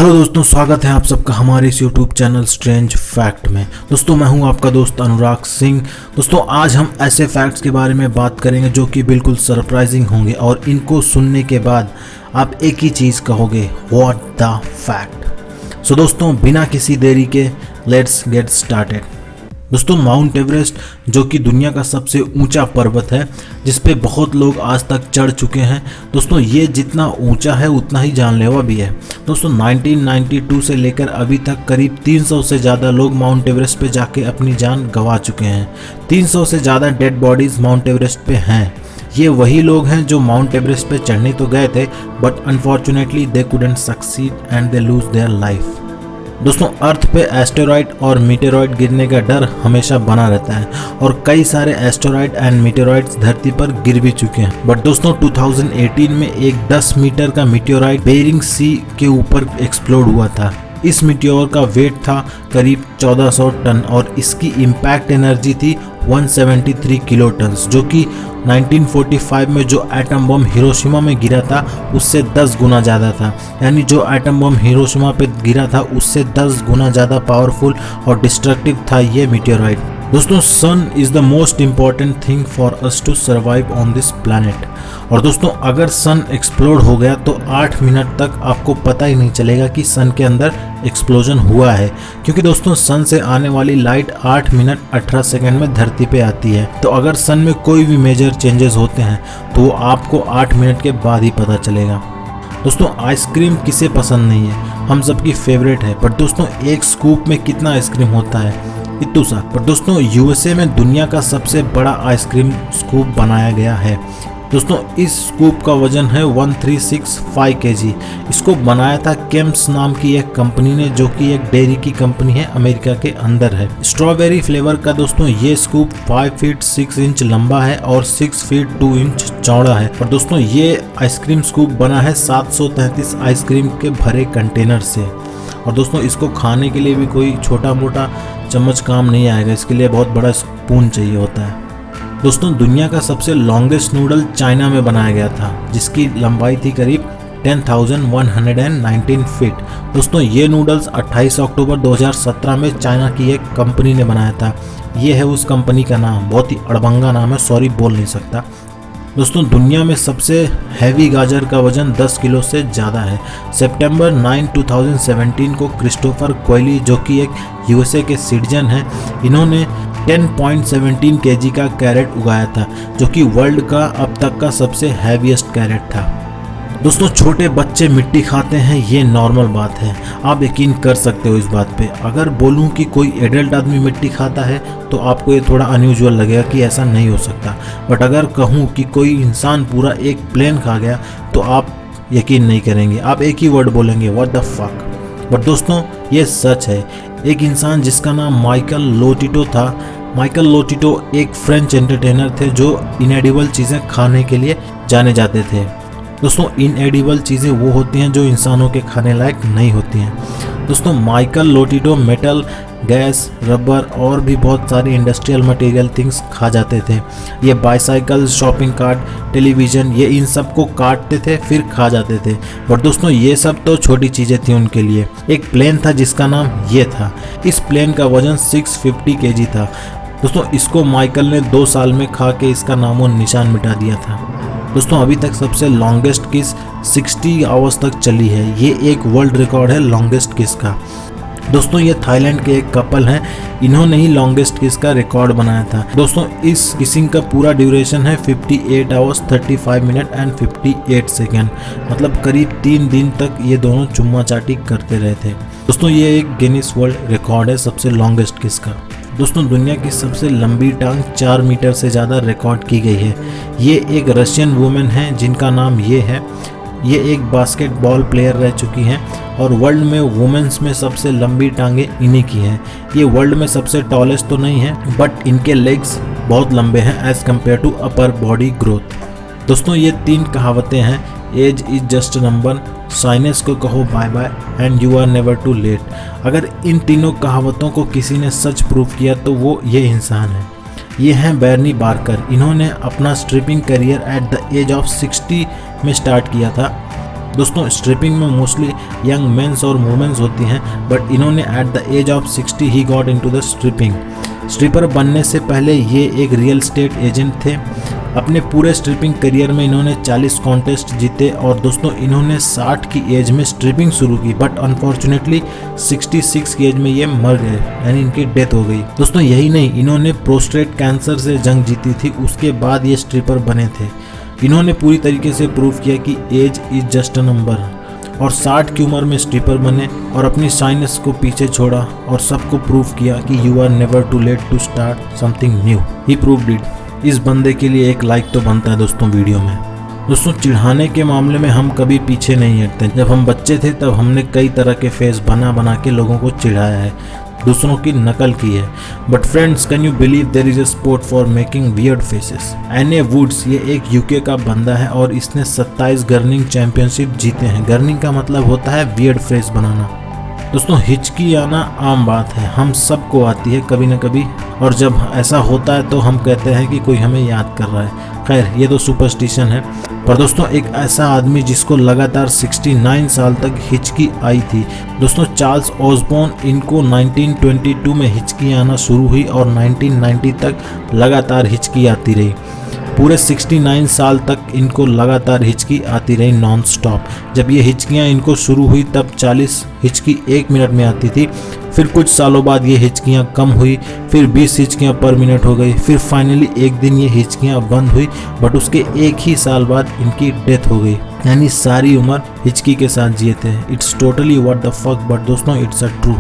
Hello दोस्तों, स्वागत है आप सबका हमारे इस यूट्यूब चैनल स्ट्रेंज फैक्ट में। दोस्तों मैं हूं आपका दोस्त अनुराग सिंह। दोस्तों आज हम ऐसे फैक्ट्स के बारे में बात करेंगे जो कि बिल्कुल सरप्राइजिंग होंगे और इनको सुनने के बाद आप एक ही चीज़ कहोगे, व्हाट द फैक्ट। सो दोस्तों बिना किसी देरी के लेट्स गेट स्टार्टेड। दोस्तों माउंट एवरेस्ट जो कि दुनिया का सबसे ऊंचा पर्वत है, जिस पे बहुत लोग आज तक चढ़ चुके हैं। दोस्तों ये जितना ऊंचा है उतना ही जानलेवा भी है। दोस्तों 1992 से लेकर अभी तक करीब 300 से ज़्यादा लोग माउंट एवरेस्ट पे जाके अपनी जान गंवा चुके हैं। 300 से ज़्यादा डेड बॉडीज़ माउंट एवरेस्ट पे हैं। ये वही लोग हैं जो माउंट एवरेस्ट पे चढ़ने तो गए थे, but unfortunately they couldn't succeed and they lose their life. दोस्तों अर्थ पे एस्टेरॉइड और मीटेरॉइड गिरने का डर हमेशा बना रहता है और कई सारे एस्टेरॉइड एंड मीटेरॉइड्स धरती पर गिर भी चुके हैं। बट दोस्तों 2018 में एक 10 मीटर का मीटेरॉइड बेरिंग सी के ऊपर एक्सप्लोड हुआ था। इस मीटियोर का वेट था करीब 1400 टन और इसकी इम्पैक्ट एनर्जी थी 173 किलो टन, जो कि 1945 में जो एटम बम हिरोशिमा में गिरा था उससे 10 गुना ज़्यादा था। यानी जो एटम बम हिरोशिमा पे गिरा था उससे 10 गुना ज़्यादा पावरफुल और डिस्ट्रक्टिव था ये मीटियोराइड। दोस्तों sun is the most important thing for us to survive on this planet. और दोस्तों अगर सन एक्सप्लोड हो गया तो 8 मिनट तक आपको पता ही नहीं चलेगा कि सन के अंदर एक्सप्लोजन हुआ है, क्योंकि दोस्तों सन से आने वाली लाइट 8 मिनट 18 सेकंड में धरती पे आती है। तो अगर सन में कोई भी मेजर चेंजेस होते हैं तो वो आपको 8 मिनट के बाद ही पता चलेगा। दोस्तों आइसक्रीम किसे पसंद नहीं है, हम सबकी फेवरेट है। बट दोस्तों एक स्कूप में कितना आइसक्रीम होता है, इतना सा। पर दोस्तों यूएसए में दुनिया का सबसे बड़ा आइसक्रीम स्कूप बनाया गया है। दोस्तों इस स्कूप का वजन है 1365 केजी। इसको बनाया था केम्स नाम की एक कंपनी ने, जो कि एक डेयरी की कंपनी है, अमेरिका के अंदर है। स्ट्रॉबेरी फ्लेवर का दोस्तों ये स्कूप 5 फीट 6 इंच लंबा है और 6 फीट 2 इंच चौड़ा है। और दोस्तों ये आइसक्रीम स्कूप बना है 733 आइसक्रीम के भरे कंटेनर से। और दोस्तों इसको खाने के लिए भी कोई छोटा मोटा चम्मच काम नहीं आएगा, इसके लिए बहुत बड़ा स्पून चाहिए होता है। दोस्तों दुनिया का सबसे लॉन्गेस्ट नूडल चाइना में बनाया गया था, जिसकी लंबाई थी करीब 10,119 फीट। दोस्तों ये नूडल्स 28 अक्टूबर 2017 में चाइना की एक कंपनी ने बनाया था। ये है उस कंपनी का नाम, बहुत ही अड़बंगा नाम है, सॉरी बोल नहीं सकता। दोस्तों दुनिया में सबसे हैवी गाजर का वजन 10 किलो से ज़्यादा है। सितंबर 9, 2017 को क्रिस्टोफर कोयली, जो कि एक यूएसए के सिटीजन हैं, इन्होंने 10.17 केजी का कैरेट उगाया था, जो कि वर्ल्ड का अब तक का सबसे हैवीएस्ट कैरेट था। दोस्तों छोटे बच्चे मिट्टी खाते हैं, ये नॉर्मल बात है, आप यकीन कर सकते हो इस बात पे। अगर बोलूं कि कोई एडल्ट आदमी मिट्टी खाता है तो आपको ये थोड़ा अनयूजुअल लगेगा कि ऐसा नहीं हो सकता। बट अगर कहूं कि कोई इंसान पूरा एक प्लेन खा गया तो आप यकीन नहीं करेंगे, आप एक ही वर्ड बोलेंगे, व्हाट द फक। बट दोस्तों ये सच है। एक इंसान जिसका नाम माइकल लोटिटो था, माइकल लोटिटो एक फ्रेंच एंटरटेनर थे जो इनएडिबल चीज़ें खाने के लिए जाने जाते थे। दोस्तों इनएडिबल चीज़ें वो होती हैं जो इंसानों के खाने लायक नहीं होती हैं। दोस्तों माइकल लोटिटो मेटल, गैस, रबर और भी बहुत सारी इंडस्ट्रियल मटेरियल थिंग्स खा जाते थे। ये बाईसाइकिल, शॉपिंग कार्ट, टेलीविज़न, ये इन सब को काटते थे फिर खा जाते थे। बट दोस्तों ये सब तो छोटी चीज़ें थी उनके लिए। एक प्लेन था जिसका नाम ये था। इस प्लेन का वजन 650 केजी था। दोस्तों इसको माइकल ने 2 साल में खा के इसका नामो निशान मिटा दिया था। दोस्तों अभी तक सबसे लॉन्गेस्ट किस 60 आवर्स तक चली है। ये एक वर्ल्ड रिकॉर्ड है लॉन्गेस्ट किस का। दोस्तों ये थाईलैंड के एक कपल हैं, इन्होंने ही लॉन्गेस्ट किस का रिकॉर्ड बनाया था। दोस्तों इस किसिंग का पूरा ड्यूरेशन है 58 आवर्स 35 मिनट एंड 58 सेकेंड। मतलब करीब 3 दिन तक ये दोनों चुम्मा चाटी करते रहे थे। दोस्तों ये एक गिनीज वर्ल्ड रिकॉर्ड है सबसे लॉन्गेस्ट किस का। दोस्तों दुनिया की सबसे लंबी टांग 4 मीटर से ज़्यादा रिकॉर्ड की गई है। ये एक रशियन वुमेन है जिनका नाम ये है। ये एक बास्केटबॉल प्लेयर रह चुकी हैं और वर्ल्ड में वुमेन्स में सबसे लंबी टांगें इन्हीं की हैं। ये वर्ल्ड में सबसे टॉलेस्ट तो नहीं है, बट इनके लेग्स बहुत लंबे हैं as compared to upper body growth. दोस्तों ये 3 कहावतें हैं, एज इज जस्ट नंबर, साइनेस को कहो bye bye and you are never too late. अगर इन तीनों कहावतों को किसी ने सच प्रूव किया तो वो ये इंसान है। ये हैं बर्नी बार्कर। इन्होंने अपना stripping career at the age of 60 में स्टार्ट किया था। दोस्तों स्ट्रिपिंग में मोस्टली यंग मेंस और वुमेन्स होती हैं, बट इन्होंने एट द एज ऑफ 60 ही got into the stripping. Stripper बनने से पहले ये एक रियल एस्टेट एजेंट थे। अपने पूरे स्ट्रिपिंग करियर में इन्होंने 40 कॉन्टेस्ट जीते और दोस्तों इन्होंने 60 की एज में स्ट्रिपिंग शुरू की, बट अनफॉर्चुनेटली 66 की एज में ये मर गए, यानी इनकी डेथ हो गई। दोस्तों यही नहीं, इन्होंने प्रोस्टेट कैंसर से जंग जीती थी, उसके बाद ये स्ट्रिपर बने थे। इन्होंने पूरी तरीके से प्रूव किया कि age is just a number, और 60 की उम्र में स्ट्रिपर बने और अपनी साइंस को पीछे छोड़ा और सबको प्रूव किया कि you are never too late to start something new. He proved it. इस बंदे के लिए एक लाइक तो बनता है दोस्तों वीडियो में। दोस्तों चिढ़ाने के मामले में हम कभी पीछे नहीं हटते। जब हम बच्चे थे तब हमने कई तरह के फेस बना के लोगों को चिढ़ाया है, दूसरों की नकल की है। But friends, can you believe there is a sport for making weird faces. N A Woods, ये एक यूके का बंदा है और इसने 27 गर्निंग चैंपियनशिप जीते हैं। गर्निंग का मतलब होता है वियर्ड फेस बनाना। दोस्तों हिचकी आना आम बात है, हम सबको आती है कभी ना कभी, और जब ऐसा होता है तो हम कहते हैं कि कोई हमें याद कर रहा है। खैर ये तो सुपरस्टिशन है। पर दोस्तों एक ऐसा आदमी जिसको लगातार 69 साल तक हिचकी आई थी, दोस्तों चार्ल्स ऑसबॉर्न, इनको 1922 में हिचकी आना शुरू हुई और 1990 तक लगातार हिचकी आती रही। पूरे 69 साल तक इनको लगातार हिचकी आती रही नॉन स्टॉप। जब ये हिचकियाँ इनको शुरू हुई तब 40 हिचकी 1 मिनट में आती थी। फिर कुछ सालों बाद ये हिचकियाँ कम हुई, फिर 20 हिचकियाँ पर मिनट हो गई, फिर फाइनली एक दिन ये हिचकियाँ बंद हुई, बट उसके एक ही साल बाद इनकी डेथ हो गई। यानी सारी उम्र हिचकी के साथ जिए थे। It's totally what the fuck, but दोस्तों इट्स अ ट्रू।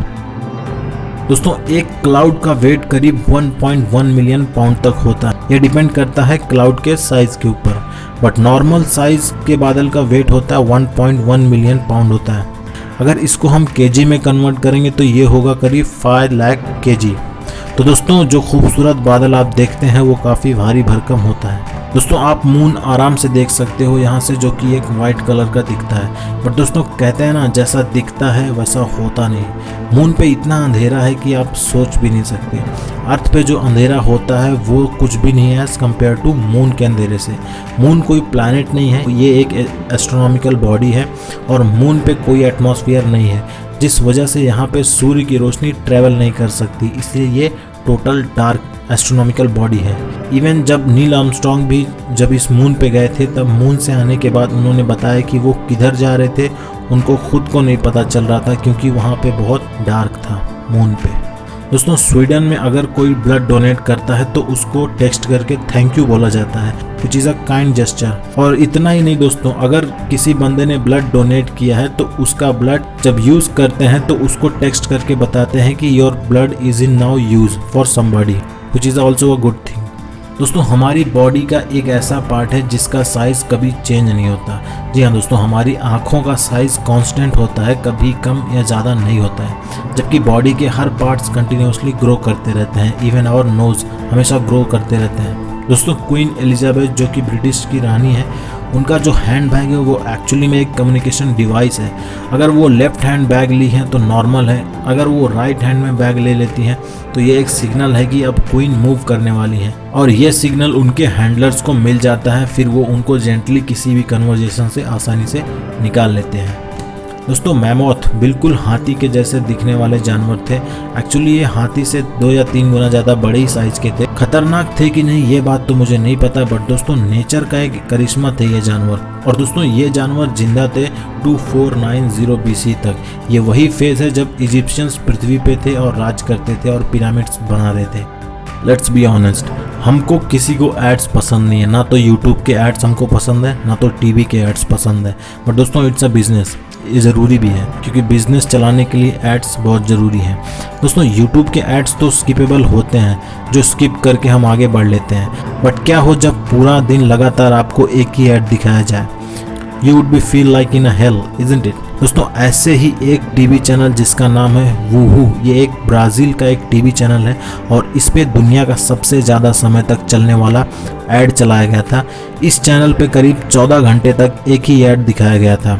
दोस्तों एक क्लाउड का वेट करीब 1.1 मिलियन पाउंड तक होता है। यह डिपेंड करता है क्लाउड के साइज के ऊपर, बट नॉर्मल साइज के बादल का वेट होता है 1.1 मिलियन पाउंड होता है। अगर इसको हम केजी में कन्वर्ट करेंगे तो ये होगा करीब 5 लाख केजी। तो दोस्तों जो खूबसूरत बादल आप देखते हैं वो काफ़ी भारी भरकम होता है। दोस्तों आप मून आराम से देख सकते हो यहाँ से, जो कि एक वाइट कलर का दिखता है। बट दोस्तों कहते हैं ना, जैसा दिखता है वैसा होता नहीं। मून पे इतना अंधेरा है कि आप सोच भी नहीं सकते। अर्थ पे जो अंधेरा होता है वो कुछ भी नहीं है एज कम्पेयर टू मून के अंधेरे से। मून कोई प्लैनेट नहीं है, ये एक एस्ट्रोनॉमिकल बॉडी है और मून पे कोई एटमॉस्फेयर नहीं है, जिस वजह से यहाँ पे सूर्य की रोशनी ट्रेवल नहीं कर सकती, इसलिए ये टोटल डार्क एस्ट्रोनॉमिकल बॉडी है। इवन जब नील आर्मस्ट्रॉन्ग भी जब इस मून पे गए थे तब मून से आने के बाद उन्होंने बताया कि वो किधर जा रहे थे उनको खुद को नहीं पता चल रहा था, क्योंकि वहाँ पे बहुत डार्क था मून पे। दोस्तों स्वीडन में अगर कोई ब्लड डोनेट करता है तो उसको टेक्स्ट करके थैंक यू बोला जाता है, which is a kind gesture. और इतना ही नहीं दोस्तों, अगर किसी बंदे ने ब्लड डोनेट किया है तो उसका ब्लड जब यूज़ करते हैं तो उसको टेक्स्ट करके बताते हैं कि your blood is in now use for somebody, which is also a good thing. दोस्तों हमारी बॉडी का एक ऐसा पार्ट है जिसका साइज़ कभी चेंज नहीं होता। जी हाँ दोस्तों, हमारी आँखों का साइज़ कांस्टेंट होता है, कभी कम या ज़्यादा नहीं होता है, जबकि बॉडी के हर पार्ट्स कंटिन्यूसली ग्रो करते रहते हैं। इवन आवर नोज़ हमेशा ग्रो करते रहते हैं। दोस्तों क्वीन एलिजाबेथ जो कि ब्रिटिश की रानी है, उनका जो हैंड बैग है वो एक्चुअली में एक कम्युनिकेशन डिवाइस है। अगर वो लेफ्ट हैंड बैग ली है तो नॉर्मल है, अगर वो राइट हैंड में बैग ले लेती हैं तो ये एक सिग्नल है कि अब क्वीन मूव करने वाली है, और ये सिग्नल उनके हैंडलर्स को मिल जाता है। फिर वो उनको जेंटली किसी भी कन्वर्जेशन से आसानी से निकाल लेते हैं। दोस्तों मैमोथ बिल्कुल हाथी के जैसे दिखने वाले जानवर थे। एक्चुअली ये हाथी से 2 या 3 गुना ज़्यादा बड़े ही साइज के थे। खतरनाक थे कि नहीं ये बात तो मुझे नहीं पता, बट दोस्तों नेचर का एक करिश्मा थे ये जानवर। और दोस्तों ये जानवर जिंदा थे 2490 BC तक। ये वही फेज है जब इजिप्शियंस पृथ्वी पे थे और राज करते थे और पिरामिड्स बना रहे थे। लेट्स बी ऑनेस्ट, हमको किसी को एड्स पसंद नहीं है, ना तो यूट्यूब के एड्स हमको पसंद है, ना तो टीवी के एड्स पसंद है। बट दोस्तों इट्स अ बिजनेस, ये ज़रूरी भी है, क्योंकि बिजनेस चलाने के लिए एड्स बहुत ज़रूरी हैं। दोस्तों यूट्यूब के एड्स तो स्किपेबल होते हैं, जो स्किप करके हम आगे बढ़ लेते हैं। बट क्या हो जब पूरा दिन लगातार आपको एक ही ऐड दिखाया जाए? You would be feel like in a hello, isn't it? दोस्तों ऐसे ही एक टीवी चैनल जिसका नाम है वूहू, ये एक ब्राज़ील का एक टीवी चैनल है और इस पे दुनिया का सबसे ज़्यादा समय तक चलने वाला ऐड चलाया गया था। इस चैनल पे करीब 14 घंटे तक एक ही ऐड दिखाया गया था,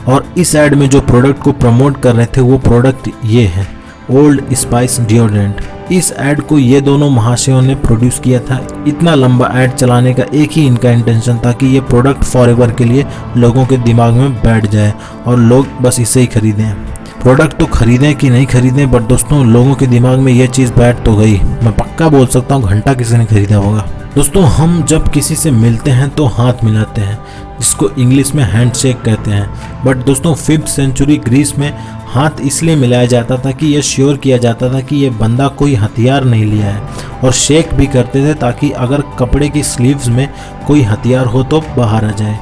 और इस ऐड में जो प्रोडक्ट को प्रमोट कर रहे थे वो प्रोडक्ट ये है, ओल्ड स्पाइस डिओड्रेंट। इस ऐड को ये दोनों महाशयों ने प्रोड्यूस किया था। इतना लंबा ऐड चलाने का एक ही इनका इंटेंशन था कि ये प्रोडक्ट फॉरएवर के लिए लोगों के दिमाग में बैठ जाए और लोग बस इसे ही खरीदें। प्रोडक्ट तो खरीदें कि नहीं खरीदें, बट दोस्तों लोगों के दिमाग में ये चीज़ बैठ तो गई। मैं पक्का बोल सकता हूँ घंटा किसी ने खरीदा होगा। दोस्तों हम जब किसी से मिलते हैं तो हाथ मिलाते हैं, जिसको इंग्लिश में हैंडशेक कहते हैं। बट दोस्तों 5th सेंचुरी ग्रीस में हाथ इसलिए मिलाया जाता था कि यह श्योर किया जाता था कि ये बंदा कोई हथियार नहीं लिया है, और शेक भी करते थे ताकि अगर कपड़े की स्लीव्स में कोई हथियार हो तो बाहर आ जाए।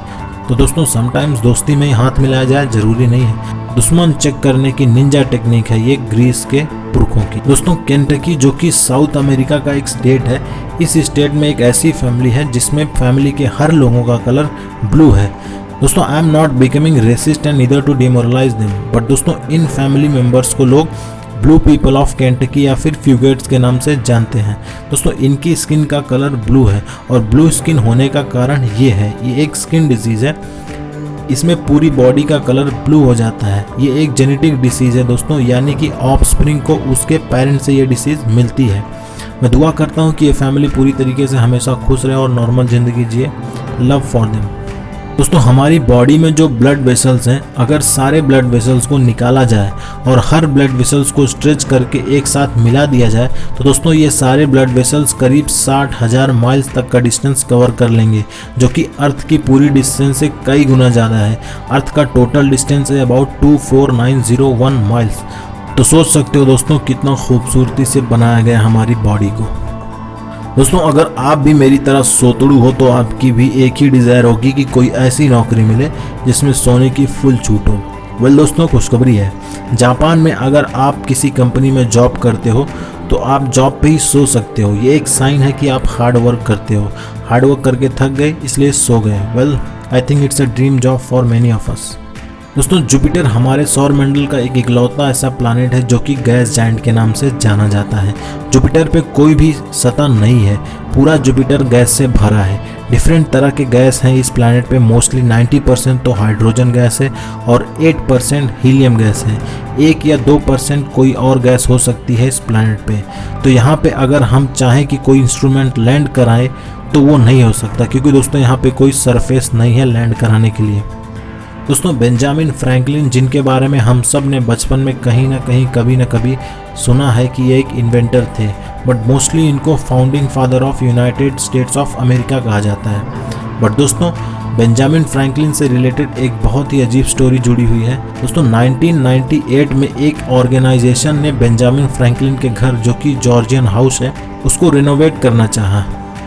तो दोस्तों समटाइम्स दोस्ती में ही हाथ मिलाया जाए जरूरी नहीं है। दुश्मन चेक करने की निंजा टेक्निक है ये ग्रीस के पुरखों की। दोस्तों केंटकी जो कि साउथ अमेरिका का एक स्टेट है, इस स्टेट में एक ऐसी फैमिली है जिसमें फैमिली के हर लोगों का कलर ब्लू है। दोस्तों I am not becoming racist and neither to demoralise them, but दोस्तों इन फैमिली मेंबर्स को लोग ब्लू पीपल ऑफ केंटकी या फिर फ्यूगेट्स के नाम से जानते हैं। दोस्तों इनकी स्किन का कलर ब्लू है, और ब्लू स्किन होने का कारण ये है, ये एक स्किन डिजीज है, इसमें पूरी बॉडी का कलर ब्लू हो जाता है। ये एक जेनेटिक डिसीज है दोस्तों, यानी कि ऑफस्प्रिंग को उसके पेरेंट्स से ये डिसीज मिलती है। मैं दुआ करता हूँ कि ये फैमिली पूरी तरीके से हमेशा खुश रहे और नॉर्मल ज़िंदगी जिए। Love for them. दोस्तों हमारी बॉडी में जो ब्लड वेसल्स हैं, अगर सारे ब्लड वेसल्स को निकाला जाए और हर ब्लड वेसल्स को स्ट्रेच करके एक साथ मिला दिया जाए तो दोस्तों ये सारे ब्लड वेसल्स करीब 60,000 माइल्स तक का डिस्टेंस कवर कर लेंगे, जो कि अर्थ की पूरी डिस्टेंस से कई गुना ज़्यादा है। अर्थ का टोटल डिस्टेंस है अबाउट 24901 माइल्स। तो सोच सकते हो दोस्तों कितना खूबसूरती से बनाया गया हमारी बॉडी को। दोस्तों अगर आप भी मेरी तरह सोतड़ू हो तो आपकी भी एक ही डिज़ायर होगी कि कोई ऐसी नौकरी मिले जिसमें सोने की फुल छूट हो। वेल दोस्तों खुशखबरी है, जापान में अगर आप किसी कंपनी में जॉब करते हो तो आप जॉब पे ही सो सकते हो। ये एक साइन है कि आप हार्ड वर्क करते हो। हार्ड वर्क करके थक गए इसलिए सो गए। Well I think it's a dream job for many of us. दोस्तों जुपिटर हमारे सौर मंडल का एक इकलौता ऐसा प्लैनेट है जो कि गैस जायंट के नाम से जाना जाता है। जुपिटर पे कोई भी सतह नहीं है, पूरा जुपिटर गैस से भरा है। डिफरेंट तरह के गैस हैं इस प्लैनेट पे, मोस्टली 90% तो हाइड्रोजन गैस है और 8% हीलियम गैस है। 1 या 2% कोई और गैस हो सकती है इस प्लैनेट पे। तो यहाँ पे अगर हम चाहें कि कोई इंस्ट्रूमेंट लैंड कराए तो वो नहीं हो सकता, क्योंकि दोस्तों यहाँ पे कोई सरफेस नहीं है लैंड कराने के लिए। दोस्तों बेंजामिन फ्रैंकलिन, जिनके बारे में हम सब ने बचपन में कहीं ना कहीं कभी ना कभी सुना है कि ये एक इन्वेंटर थे, बट मोस्टली इनको founding father of United states of America कहा जाता है। बट दोस्तों बेंजामिन फ्रैंकलिन से रिलेटेड एक बहुत ही अजीब स्टोरी जुड़ी हुई है। दोस्तों 1998 में एक ऑर्गेनाइजेशन ने बेंजामिन फ्रैंकलिन के घर, जो कि जॉर्जियन हाउस है, उसको रिनोवेट करना चाहा।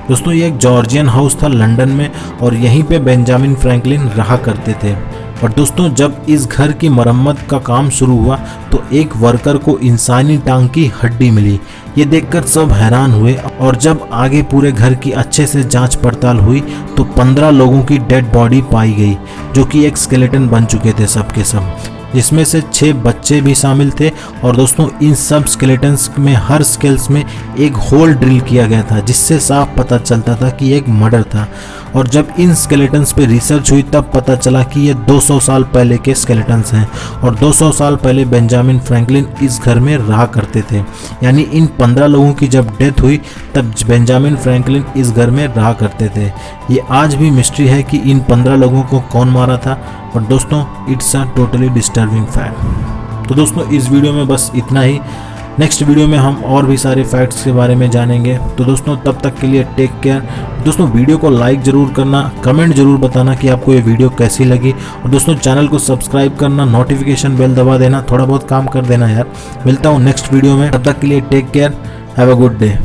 दोस्तों ये एक जॉर्जियन हाउस था लंदन में, और यहीं पे बेंजामिन फ्रैंकलिन रहा करते थे। और दोस्तों जब इस घर की मरम्मत का काम शुरू हुआ तो एक वर्कर को इंसानी टांग की हड्डी मिली। ये देखकर सब हैरान हुए, और जब आगे पूरे घर की अच्छे से जांच पड़ताल हुई तो 15 लोगों की डेड बॉडी पाई गई, जो कि एक स्केलेटन बन चुके थे सब के सब, जिसमें से 6 बच्चे भी शामिल थे। और दोस्तों इन सब स्केलेटन्स में हर स्केल्स में एक होल ड्रिल किया गया था, जिससे साफ पता चलता था कि एक मर्डर था। और जब इन स्केलेटन्स पे रिसर्च हुई तब पता चला कि ये 200 साल पहले के स्केलेटन्स हैं, और 200 साल पहले बेंजामिन फ्रैंकलिन इस घर में रहा करते थे। यानी इन 15 लोगों की जब डेथ हुई तब बेंजामिन फ्रैंकलिन इस घर में रहा करते थे। ये आज भी मिस्ट्री है कि इन 15 लोगों को कौन मारा था, पर दोस्तों it's a totally disturbing fact. तो दोस्तों इस वीडियो में बस इतना ही। नेक्स्ट वीडियो में हम और भी सारे फैक्ट्स के बारे में जानेंगे। तो दोस्तों तब तक के लिए टेक केयर। दोस्तों वीडियो को लाइक ज़रूर करना, कमेंट ज़रूर बताना कि आपको ये वीडियो कैसी लगी, और दोस्तों चैनल को सब्सक्राइब करना, नोटिफिकेशन बेल दबा देना, थोड़ा बहुत काम कर देना यार। मिलता हूँ नेक्स्ट वीडियो में, तब तक के लिए take care, have a good day.